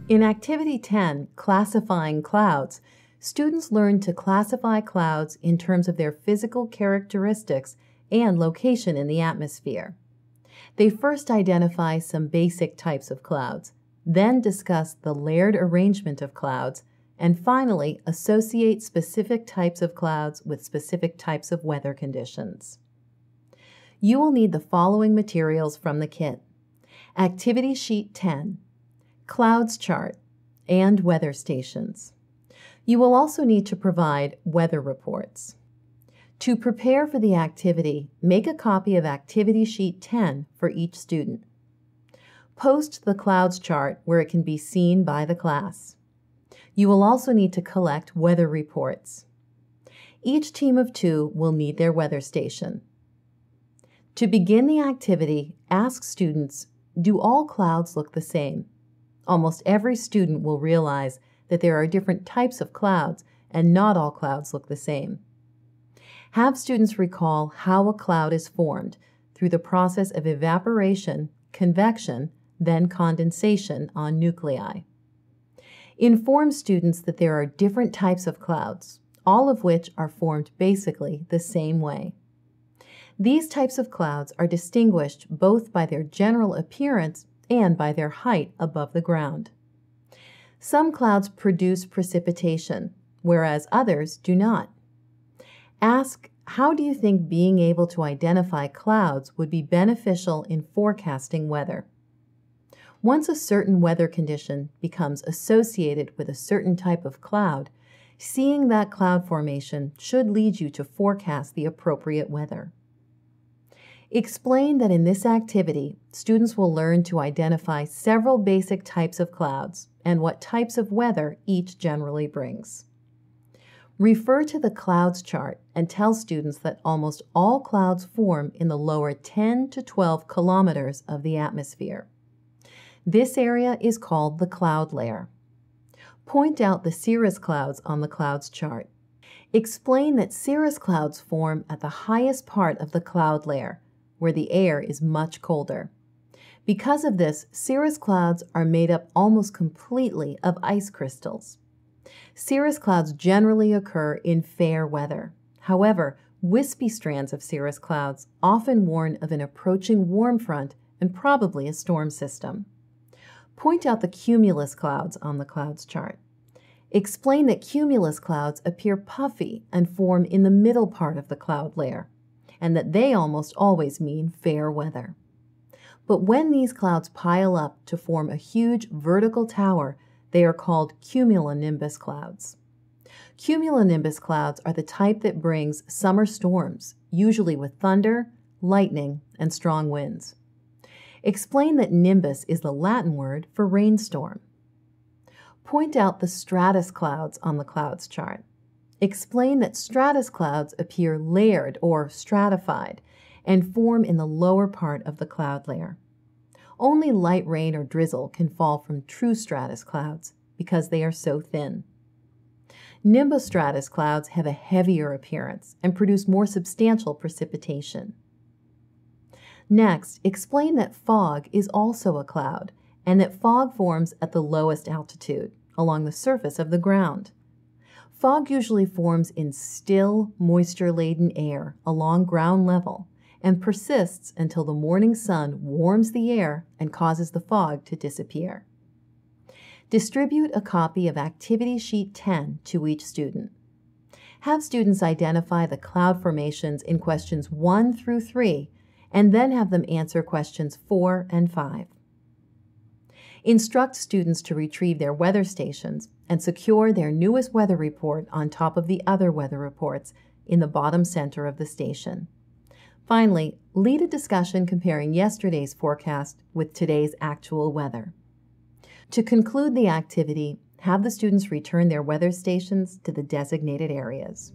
In Activity 10, Classifying Clouds, students learn to classify clouds in terms of their physical characteristics and location in the atmosphere. They first identify some basic types of clouds, then discuss the layered arrangement of clouds, and finally associate specific types of clouds with specific types of weather conditions. You will need the following materials from the kit: Activity Sheet 10, Clouds Chart, and Weather Stations. You will also need to provide weather reports. To prepare for the activity, make a copy of Activity Sheet 10 for each student. Post the clouds chart where it can be seen by the class. You will also need to collect weather reports. Each team of 2 will need their weather station. To begin the activity, ask students, do all clouds look the same? Almost every student will realize that there are different types of clouds and not all clouds look the same. Have students recall how a cloud is formed through the process of evaporation, convection, then condensation on nuclei. Inform students that there are different types of clouds, all of which are formed basically the same way. These types of clouds are distinguished both by their general appearance and by their height above the ground. Some clouds produce precipitation, whereas others do not. Ask, how do you think being able to identify clouds would be beneficial in forecasting weather? Once a certain weather condition becomes associated with a certain type of cloud, seeing that cloud formation should lead you to forecast the appropriate weather. Explain that in this activity, students will learn to identify several basic types of clouds and what types of weather each generally brings. Refer to the clouds chart and tell students that almost all clouds form in the lower 10 to 12 kilometers of the atmosphere. This area is called the cloud layer. Point out the cirrus clouds on the clouds chart. Explain that cirrus clouds form at the highest part of the cloud layer, where the air is much colder. Because of this, cirrus clouds are made up almost completely of ice crystals. Cirrus clouds generally occur in fair weather. However, wispy strands of cirrus clouds often warn of an approaching warm front and probably a storm system. Point out the cumulus clouds on the clouds chart. Explain that cumulus clouds appear puffy and form in the middle part of the cloud layer, and that they almost always mean fair weather. But when these clouds pile up to form a huge vertical tower, they are called cumulonimbus clouds. Cumulonimbus clouds are the type that brings summer storms, usually with thunder, lightning, and strong winds. Explain that nimbus is the Latin word for rainstorm. Point out the stratus clouds on the clouds chart. Explain that stratus clouds appear layered or stratified and form in the lower part of the cloud layer. Only light rain or drizzle can fall from true stratus clouds because they are so thin. Nimbostratus clouds have a heavier appearance and produce more substantial precipitation. Next, explain that fog is also a cloud and that fog forms at the lowest altitude, along the surface of the ground. Fog usually forms in still, moisture-laden air along ground level and persists until the morning sun warms the air and causes the fog to disappear. Distribute a copy of Activity Sheet 10 to each student. Have students identify the cloud formations in questions 1 through 3 and then have them answer questions 4 and 5. Instruct students to retrieve their weather stations and secure their newest weather report on top of the other weather reports in the bottom center of the station. Finally, lead a discussion comparing yesterday's forecast with today's actual weather. To conclude the activity, have the students return their weather stations to the designated areas.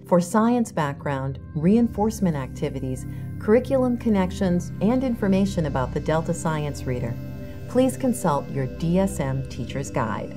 For science background, reinforcement activities, curriculum connections, and information about the Delta Science Reader, please consult your DSM Teacher's Guide.